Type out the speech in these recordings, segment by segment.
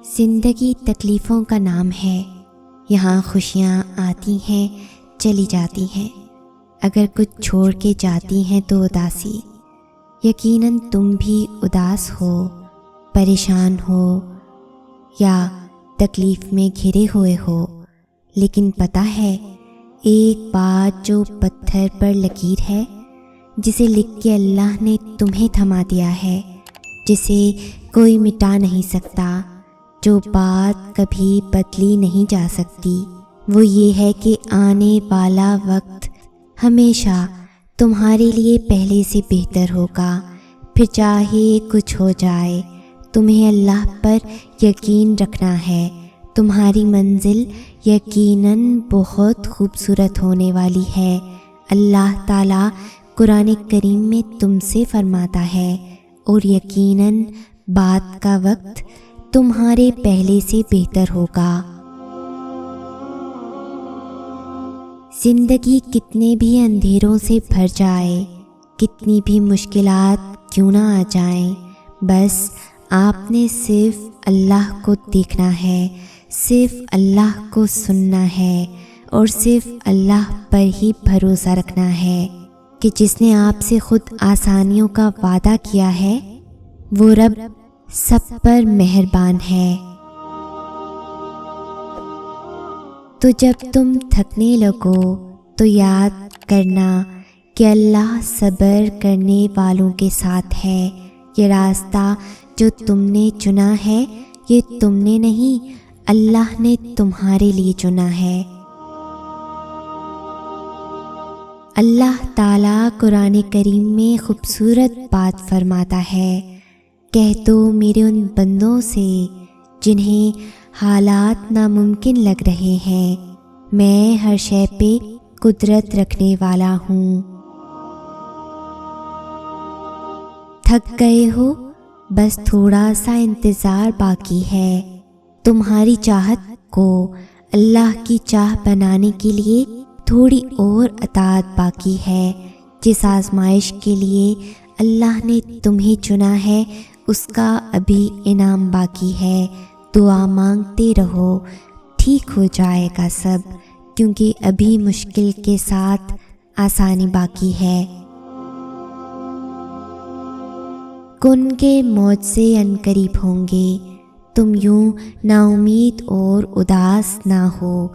زندگی تکلیفوں کا نام ہے، یہاں خوشیاں آتی ہیں چلی جاتی ہیں، اگر کچھ چھوڑ کے جاتی ہیں تو اداسی۔ یقیناً تم بھی اداس ہو، پریشان ہو یا تکلیف میں گھرے ہوئے ہو، لیکن پتہ ہے ایک بات جو پتھر پر لکیر ہے، جسے لکھ کے اللہ نے تمہیں تھما دیا ہے، جسے کوئی مٹا نہیں سکتا، جو بات کبھی بدلی نہیں جا سکتی، وہ یہ ہے کہ آنے والا وقت ہمیشہ تمہارے لیے پہلے سے بہتر ہوگا۔ پھر چاہے کچھ ہو جائے، تمہیں اللہ پر یقین رکھنا ہے، تمہاری منزل یقیناً بہت خوبصورت ہونے والی ہے۔ اللہ تعالیٰ قرآن کریم میں تم سے فرماتا ہے، اور یقیناً بعد کا وقت تمہارے پہلے سے بہتر ہوگا۔ زندگی کتنے بھی اندھیروں سے بھر جائے، کتنی بھی مشکلات کیوں نہ آ جائیں، بس آپ نے صرف اللہ کو دیکھنا ہے، صرف اللہ کو سننا ہے، اور صرف اللہ پر ہی بھروسہ رکھنا ہے کہ جس نے آپ سے خود آسانیوں کا وعدہ کیا ہے، وہ رب سب پر مہربان ہے۔ تو جب تم تھکنے لگو تو یاد کرنا کہ اللہ صبر کرنے والوں کے ساتھ ہے۔ یہ راستہ جو تم نے چنا ہے، یہ تم نے نہیں، اللہ نے تمہارے لیے چنا ہے۔ اللہ تعالیٰ قرآن کریم میں خوبصورت بات فرماتا ہے، کہہ دو میرے ان بندوں سے جنہیں حالات ناممکن لگ رہے ہیں، میں ہر شے پہ قدرت رکھنے والا ہوں۔ تھک گئے ہو، بس تھوڑا سا انتظار باقی ہے۔ تمہاری چاہت کو اللہ کی چاہ بنانے کے لیے تھوڑی اور اطاعت باقی ہے۔ جس آزمائش کے لیے اللہ نے تمہیں چنا ہے، اس کا ابھی انعام باقی ہے۔ دعا مانگتے رہو، ٹھیک ہو جائے گا سب، کیونکہ ابھی مشکل کے ساتھ آسانی باقی ہے۔ کن کے موت سے عنقریب ہوں گے، تم یوں نا امید اور اداس نہ ہو،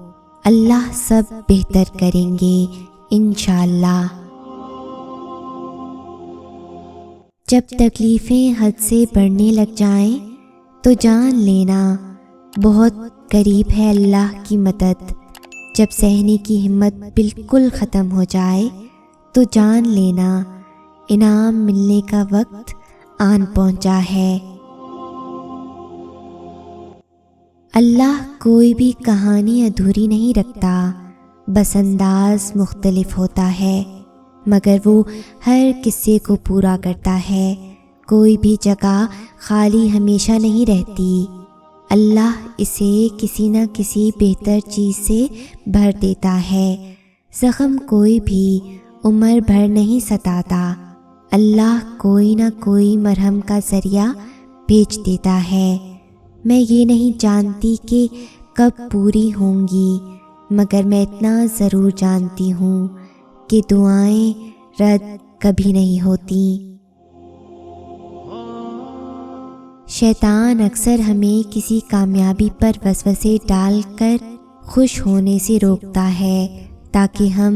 اللہ سب بہتر کریں گے انشاءاللہ۔ جب تکلیفیں حد سے بڑھنے لگ جائیں تو جان لینا بہت قریب ہے اللہ کی مدد۔ جب سہنے کی ہمت بالکل ختم ہو جائے تو جان لینا انعام ملنے کا وقت آن پہنچا ہے۔ اللہ کوئی بھی کہانی ادھوری نہیں رکھتا، بس انداز مختلف ہوتا ہے، مگر وہ ہر قصے کو پورا کرتا ہے۔ کوئی بھی جگہ خالی ہمیشہ نہیں رہتی، اللہ اسے کسی نہ کسی بہتر چیز سے بھر دیتا ہے۔ زخم کوئی بھی عمر بھر نہیں ستاتا، اللہ کوئی نہ کوئی مرہم کا ذریعہ بھیج دیتا ہے۔ میں یہ نہیں جانتی کہ کب پوری ہوں گی، مگر میں اتنا ضرور جانتی ہوں کہ دعائیں رد کبھی نہیں ہوتی۔ شیطان اکثر ہمیں کسی کامیابی پر وسوسے ڈال کر خوش ہونے سے روکتا ہے، تاکہ ہم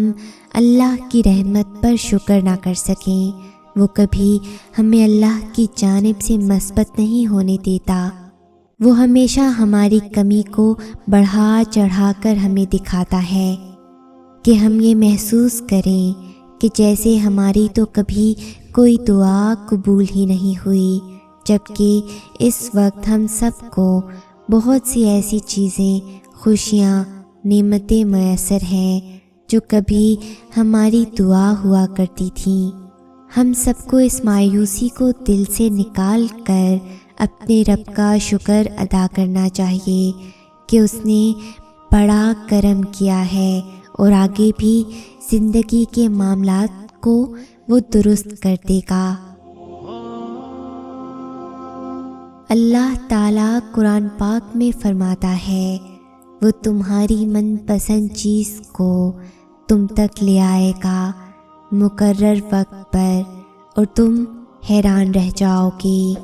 اللہ کی رحمت پر شکر نہ کر سکیں۔ وہ کبھی ہمیں اللہ کی جانب سے مثبت نہیں ہونے دیتا، وہ ہمیشہ ہماری کمی کو بڑھا چڑھا کر ہمیں دکھاتا ہے کہ ہم یہ محسوس کریں کہ جیسے ہماری تو کبھی کوئی دعا قبول ہی نہیں ہوئی، جبکہ اس وقت ہم سب کو بہت سی ایسی چیزیں، خوشیاں، نعمتیں میسر ہیں جو کبھی ہماری دعا ہوا کرتی تھیں۔ ہم سب کو اس مایوسی کو دل سے نکال کر اپنے رب کا شکر ادا کرنا چاہیے کہ اس نے بڑا کرم کیا ہے، اور آگے بھی زندگی کے معاملات کو وہ درست کر دے گا۔ اللہ تعالیٰ قرآن پاک میں فرماتا ہے وہ تمہاری من پسند چیز کو تم تک لے آئے گا مقرر وقت پر اور تم حیران رہ جاؤ گے۔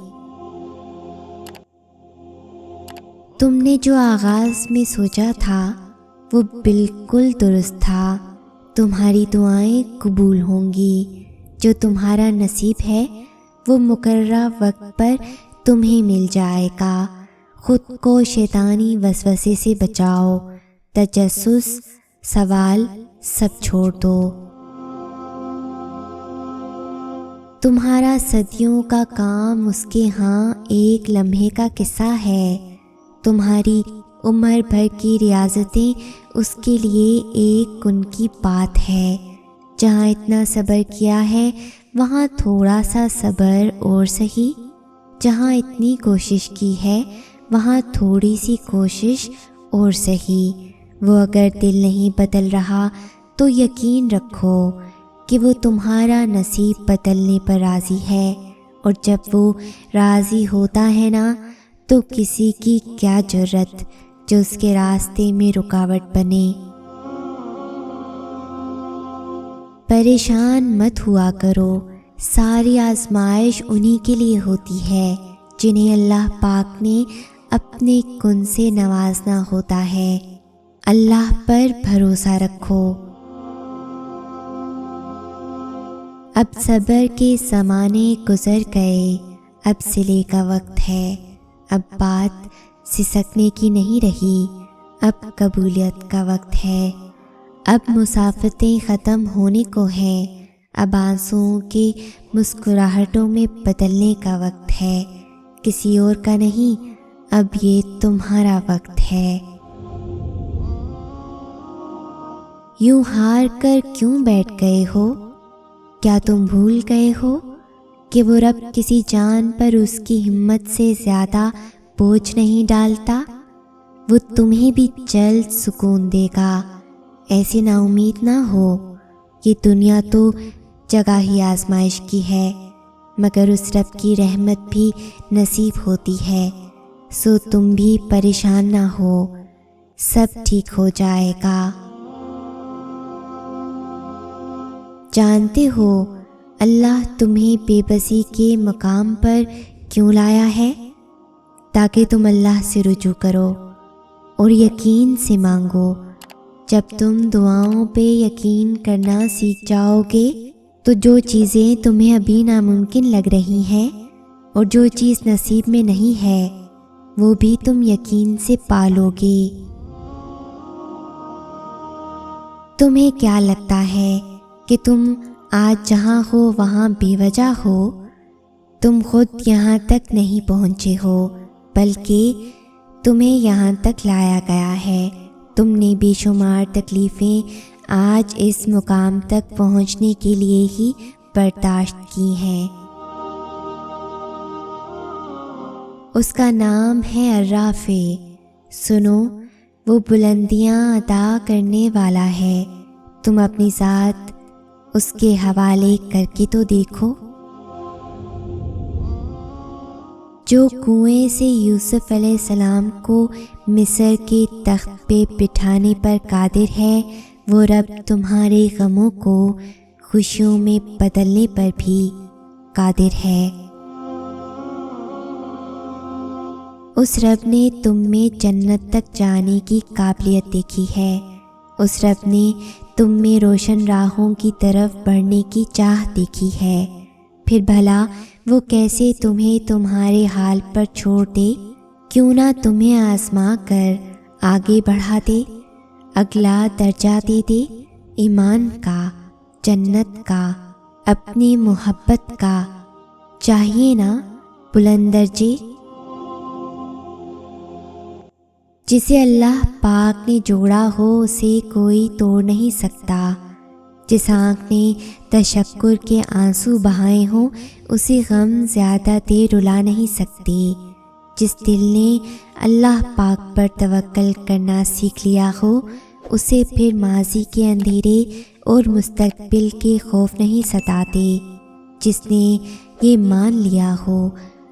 تم نے جو آغاز میں سوچا تھا وہ بالکل درست تھا۔ تمہاری دعائیں قبول ہوں گی۔ جو تمہارا نصیب ہے وہ مقررہ وقت پر تمہیں مل جائے گا۔ خود کو شیطانی وسوسے سے بچاؤ، تجسس، سوال سب چھوڑ دو۔ تمہارا صدیوں کا کام اس کے ہاں ایک لمحے کا قصہ ہے۔ تمہاری عمر بھر کی ریاضتیں اس کے لیے ایک کن کی بات ہے۔ جہاں اتنا صبر کیا ہے وہاں تھوڑا سا صبر اور سہی، جہاں اتنی کوشش کی ہے وہاں تھوڑی سی کوشش اور سہی۔ وہ اگر دل نہیں بدل رہا تو یقین رکھو کہ وہ تمہارا نصیب بدلنے پر راضی ہے، اور جب وہ راضی ہوتا ہے نا تو کسی کی کیا جرأت جو اس کے راستے میں رکاوٹ بنے۔ پریشان مت ہوا کرو، ساری آزمائش انہی کے لیے ہوتی ہے جنہیں اللہ پاک نے اپنے کن سے نوازنا ہوتا ہے۔ اللہ پر بھروسہ رکھو۔ اب صبر کے زمانے گزر گئے، اب صلے کا وقت ہے۔ اب بات سسکنے کی نہیں رہی، اب قبولیت کا وقت ہے۔ اب مسافتیں ختم ہونے کو ہیں، اب آنسوؤں کے مسکراہٹوں میں بدلنے کا وقت ہے۔ کسی اور کا نہیں، اب یہ تمہارا وقت ہے۔ یوں ہار کر کیوں بیٹھ گئے ہو؟ کیا تم بھول گئے ہو کہ وہ رب کسی جان پر اس کی ہمت سے زیادہ بوجھ نہیں ڈالتا؟ وہ تمہیں بھی جلد سکون دے گا۔ ایسی نا امید نہ ہو، یہ دنیا تو جگہ ہی آزمائش کی ہے، مگر اس رب کی رحمت بھی نصیب ہوتی ہے، سو تم بھی پریشان نہ ہو، سب ٹھیک ہو جائے گا۔ جانتے ہو اللہ تمہیں بے بسی کے مقام پر کیوں لایا ہے؟ تاکہ تم اللہ سے رجوع کرو اور یقین سے مانگو۔ جب تم دعاؤں پہ یقین کرنا سیکھ جاؤ گے تو جو چیزیں تمہیں ابھی ناممکن لگ رہی ہیں اور جو چیز نصیب میں نہیں ہے وہ بھی تم یقین سے پالو گے۔ تمہیں کیا لگتا ہے کہ تم آج جہاں ہو وہاں بے وجہ ہو؟ تم خود یہاں تک نہیں پہنچے ہو، بلکہ تمہیں یہاں تک لایا گیا ہے۔ تم نے بے شمار تکلیفیں آج اس مقام تک پہنچنے کے لیے ہی برداشت کی ہیں۔ اس کا نام ہے الرافع۔ سنو، وہ بلندیاں عطا کرنے والا ہے۔ تم اپنی ذات اس کے حوالے کر کے تو دیکھو۔ جو کنویں سے یوسف علیہ السلام کو مصر کے تخت پہ بٹھانے پر قادر ہے، وہ رب تمہارے غموں کو خوشیوں میں بدلنے پر بھی قادر ہے۔ اس رب نے تم میں جنت تک جانے کی قابلیت دیکھی ہے۔ اس رب نے تم میں روشن راہوں کی طرف بڑھنے کی چاہ دیکھی ہے۔ پھر بھلا وہ کیسے تمہیں تمہارے حال پر چھوڑ دے؟ کیوں نہ تمہیں آزما کر آگے بڑھا دے، اگلا درجہ دے دے، ایمان کا، جنت کا، اپنی محبت کا۔ چاہیے نا بلند درجے؟ جسے اللہ پاک نے جوڑا ہو اسے کوئی توڑ نہیں سکتا۔ جس آنکھ نے تشکر کے آنسو بہائے ہوں اسے غم زیادہ دیر رلا نہیں سکتے۔ جس دل نے اللہ پاک پر توکل کرنا سیکھ لیا ہو اسے پھر ماضی کے اندھیرے اور مستقبل کے خوف نہیں ستاتے۔ جس نے یہ مان لیا ہو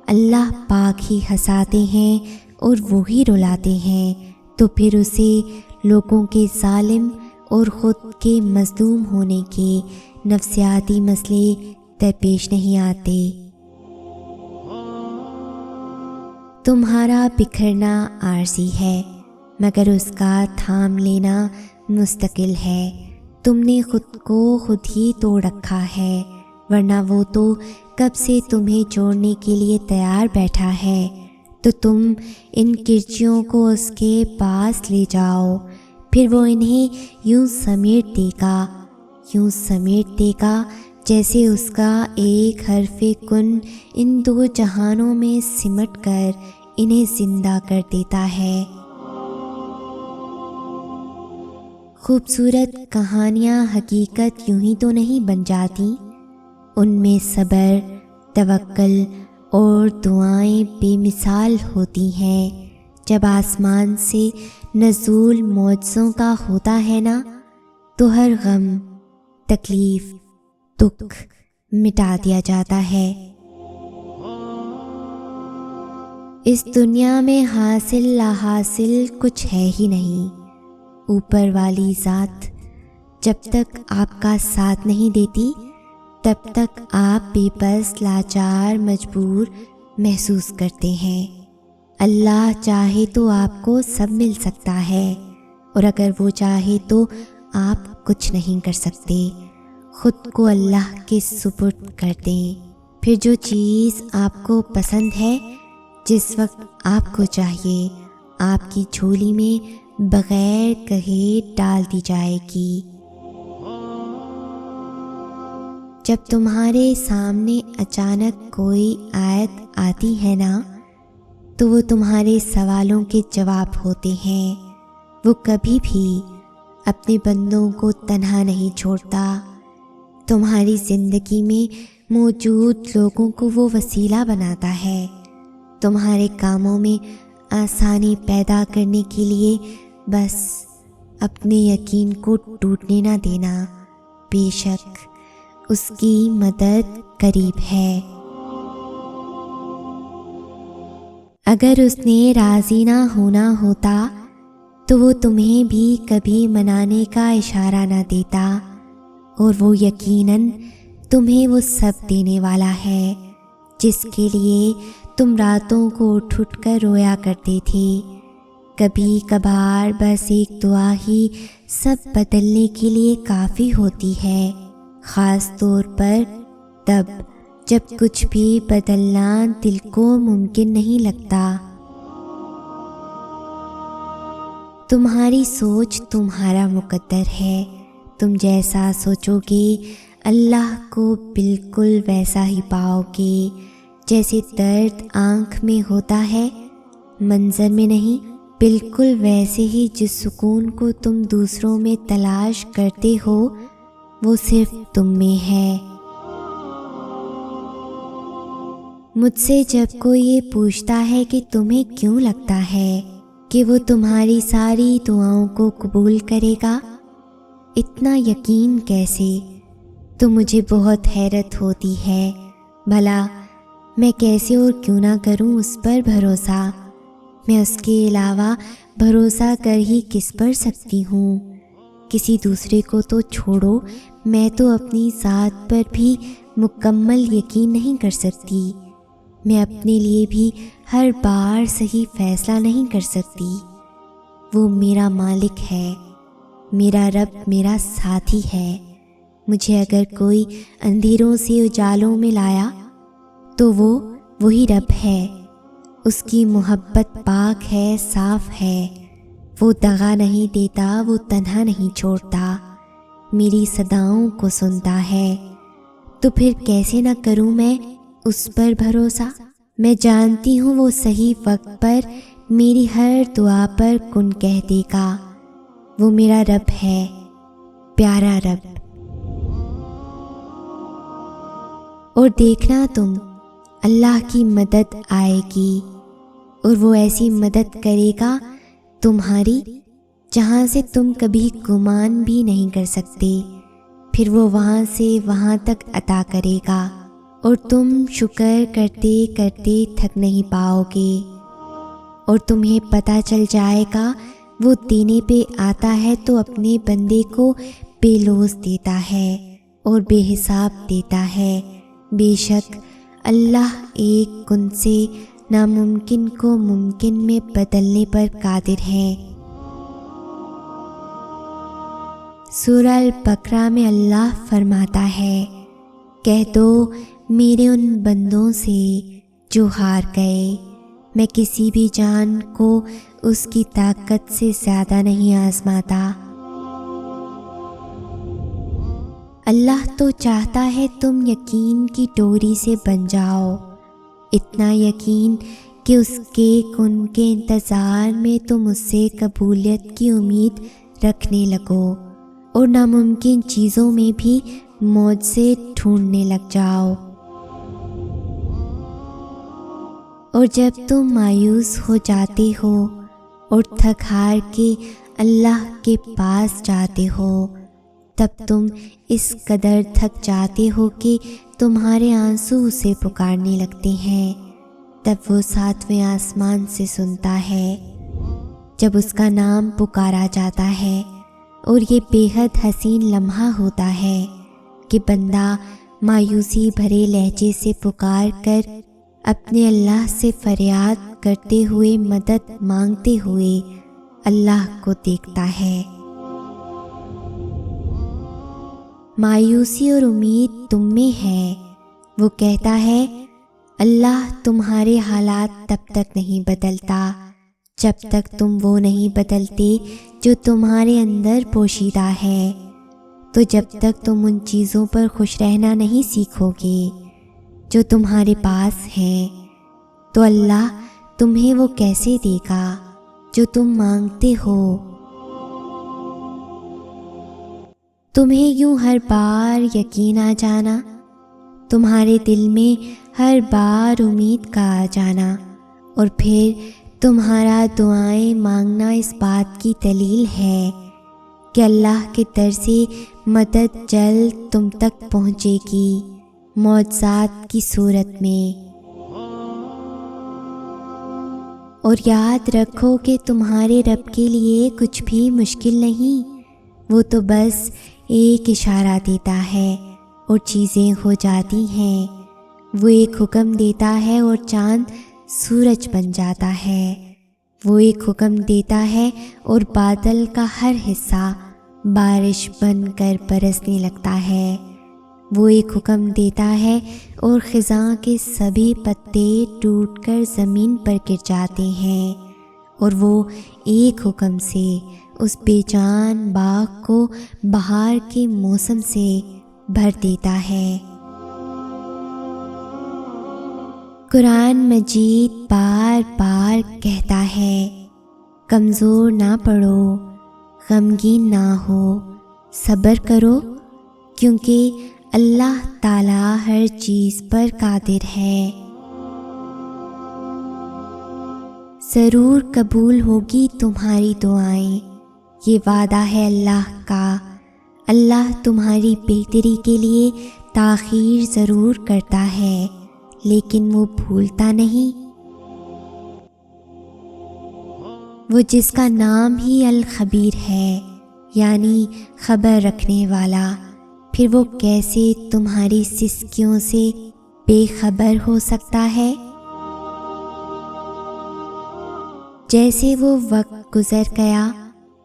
اللہ پاک ہی ہنساتے ہیں اور وہی رلاتے ہیں، تو پھر اسے لوگوں کے ظالم اور خود کے مظلوم ہونے کے نفسیاتی مسئلے درپیش نہیں آتے۔ تمہارا بکھرنا عارضی ہے، مگر اس کا تھام لینا مستقل ہے۔ تم نے خود کو خود ہی توڑ رکھا ہے، ورنہ وہ تو کب سے تمہیں جوڑنے کے لیے تیار بیٹھا ہے۔ تو تم ان کرچیوں کو اس کے پاس لے جاؤ، پھر وہ انہیں یوں سمیٹ دے گا جیسے اس کا ایک حرف کن ان دو جہانوں میں سمٹ کر انہیں زندہ کر دیتا ہے۔ خوبصورت کہانیاں حقیقت یوں ہی تو نہیں بن جاتی، ان میں صبر، توکل اور دعائیں بے مثال ہوتی ہیں۔ جب آسمان سے نزول معجزوں کا ہوتا ہے نا، تو ہر غم، تکلیف، دکھ مٹا دیا جاتا ہے۔ اس دنیا میں حاصل لا حاصل کچھ ہے ہی نہیں۔ اوپر والی ذات جب تک آپ کا ساتھ نہیں دیتی، تب تک آپ بے بس، لاچار، مجبور محسوس کرتے ہیں۔ اللہ چاہے تو آپ کو سب مل سکتا ہے، اور اگر وہ چاہے تو آپ کچھ نہیں کر سکتے۔ خود کو اللہ کے سپرد کر دیں، پھر جو چیز آپ کو پسند ہے، جس وقت آپ کو چاہیے، آپ کی جھولی میں بغیر کہے ڈال دی جائے گی۔ جب تمہارے سامنے اچانک کوئی آیت آتی ہے نا، تو وہ تمہارے سوالوں کے جواب ہوتے ہیں۔ وہ کبھی بھی اپنے بندوں کو تنہا نہیں چھوڑتا۔ تمہاری زندگی میں موجود لوگوں کو وہ وسیلہ بناتا ہے، تمہارے کاموں میں آسانی پیدا کرنے کے لیے۔ بس اپنے یقین کو ٹوٹنے نہ دینا، بے شک اس کی مدد قریب ہے۔ اگر اس نے راضی نہ ہونا ہوتا تو وہ تمہیں بھی کبھی منانے کا اشارہ نہ دیتا، اور وہ یقیناً تمہیں وہ سب دینے والا ہے جس کے لیے تم راتوں کو اٹھ اٹھ کر رویا کرتے تھے۔ کبھی کبھار بس ایک دعا ہی سب بدلنے کے لیے کافی ہوتی ہے، خاص طور پر تب جب کچھ بھی بدلنا دل کو ممکن نہیں لگتا۔ تمہاری سوچ تمہارا مقدر ہے، تم جیسا سوچو گے اللہ کو بالکل ویسا ہی پاؤ گے۔ جیسے درد آنکھ میں ہوتا ہے، منظر میں نہیں، بالکل ویسے ہی جس سکون کو تم دوسروں میں تلاش کرتے ہو، وہ صرف تم میں ہے۔ مجھ سے جب کوئی یہ پوچھتا ہے کہ تمہیں کیوں لگتا ہے کہ وہ تمہاری ساری دعاؤں کو قبول کرے گا، اتنا یقین کیسے، تو مجھے بہت حیرت ہوتی ہے۔ بھلا میں کیسے اور کیوں نہ کروں اس پر بھروسہ؟ میں اس کے علاوہ بھروسہ کر ہی کس پر سکتی ہوں؟ کسی دوسرے کو تو چھوڑو، میں تو اپنی ذات پر بھی مکمل یقین نہیں کر سکتی۔ میں اپنے لیے بھی ہر بار صحیح فیصلہ نہیں کر سکتی۔ وہ میرا مالک ہے، میرا رب میرا ساتھی ہے۔ مجھے اگر کوئی اندھیروں سے اجالوں میں لایا تو وہ وہی رب ہے۔ اس کی محبت پاک ہے، صاف ہے، وہ دغا نہیں دیتا، وہ تنہا نہیں چھوڑتا، میری صداؤں کو سنتا ہے۔ تو پھر کیسے نہ کروں میں اس پر بھروسہ؟ میں جانتی ہوں وہ صحیح وقت پر میری ہر دعا پر کن کہہ دے گا۔ وہ میرا رب ہے، پیارا رب۔ اور دیکھنا تم، اللہ کی مدد آئے گی، اور وہ ایسی مدد کرے گا تمہاری جہاں سے تم کبھی گمان بھی نہیں کر سکتے۔ پھر وہ وہاں سے وہاں تک عطا کرے گا، اور تم شکر کرتے کرتے تھک نہیں پاؤ گے، اور تمہیں پتہ چل جائے گا وہ دینے پہ آتا ہے تو اپنے بندے کو بے لوث دیتا ہے اور بے حساب دیتا ہے۔ بے شک اللہ ایک کن سے ناممکن کو ممکن میں بدلنے پر قادر ہے۔ سورہ البقرہ میں اللہ فرماتا ہے، کہہ دو میرے ان بندوں سے جو ہار گئے، میں کسی بھی جان کو اس کی طاقت سے زیادہ نہیں آزماتا۔ اللہ تو چاہتا ہے تم یقین کی ڈوری سے بن جاؤ، اتنا یقین کہ اس کے کن کے انتظار میں تم اس سے قبولیت کی امید رکھنے لگو اور ناممکن چیزوں میں بھی معجزے ڈھونڈنے لگ جاؤ۔ اور جب تم مایوس ہو جاتے ہو اور تھک ہار کے اللہ کے پاس جاتے ہو، تب تم اس قدر تھک جاتے ہو کہ تمہارے آنسو اسے پکارنے لگتے ہیں، تب وہ 7ویں آسمان سے سنتا ہے جب اس کا نام پکارا جاتا ہے۔ اور یہ بے حد حسین لمحہ ہوتا ہے کہ بندہ مایوسی بھرے لہجے سے پکار کر اپنے اللہ سے فریاد کرتے ہوئے، مدد مانگتے ہوئے اللہ کو دیکھتا ہے۔ مایوسی اور امید تم میں ہے۔ وہ کہتا ہے اللہ تمہارے حالات تب تک نہیں بدلتا جب تک تم وہ نہیں بدلتے جو تمہارے اندر پوشیدہ ہے۔ تو جب تک تم ان چیزوں پر خوش رہنا نہیں سیکھو گے جو تمہارے پاس ہیں، تو اللہ تمہیں وہ کیسے دے گا جو تم مانگتے ہو۔ تمہیں یوں ہر بار یقین آ جانا، تمہارے دل میں ہر بار امید کا آ جانا، اور پھر تمہارا دعائیں مانگنا اس بات کی دلیل ہے کہ اللہ کے در سے مدد جلد تم تک پہنچے گی، معجزات کی صورت میں۔ اور یاد رکھو کہ تمہارے رب کے لیے کچھ بھی مشکل نہیں، وہ تو بس ایک اشارہ دیتا ہے اور چیزیں ہو جاتی ہیں۔ وہ ایک حکم دیتا ہے اور چاند سورج بن جاتا ہے۔ وہ ایک حکم دیتا ہے اور بادل کا ہر حصہ بارش بن کر برسنے لگتا ہے۔ وہ ایک حکم دیتا ہے اور خزاں کے سبھی پتے ٹوٹ کر زمین پر گر جاتے ہیں، اور وہ ایک حکم سے اس بے جان باغ کو بہار کے موسم سے بھر دیتا ہے۔ قرآن مجید بار بار کہتا ہے، کمزور نہ پڑو، غمگین نہ ہو، صبر کرو، کیونکہ اللہ تعالیٰ ہر چیز پر قادر ہے۔ ضرور قبول ہوگی تمہاری دعائیں، یہ وعدہ ہے اللہ کا۔ اللہ تمہاری بہتری کے لیے تاخیر ضرور کرتا ہے، لیکن وہ بھولتا نہیں۔ وہ جس کا نام ہی الخبیر ہے، یعنی خبر رکھنے والا، پھر وہ کیسے تمہاری سسکیوں سے بے خبر ہو سکتا ہے؟ جیسے وہ وقت گزر گیا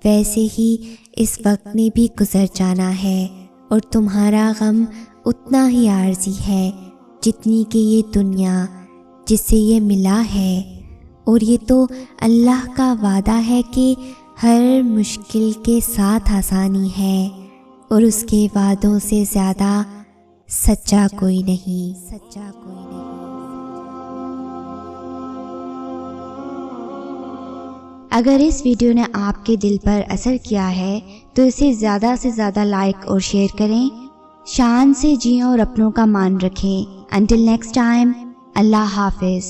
ویسے ہی اس وقت نے بھی گزر جانا ہے، اور تمہارا غم اتنا ہی عارضی ہے جتنی کہ یہ دنیا جس سے یہ ملا ہے۔ اور یہ تو اللہ کا وعدہ ہے کہ ہر مشکل کے ساتھ آسانی ہے، اور اس کے وعدوں سے زیادہ سچا کوئی نہیں۔ اگر اس ویڈیو نے آپ کے دل پر اثر کیا ہے تو اسے زیادہ سے زیادہ لائک اور شیئر کریں۔ شان سے جئیں اور اپنوں کا مان رکھیں۔ انٹل نیکسٹ ٹائم، اللہ حافظ۔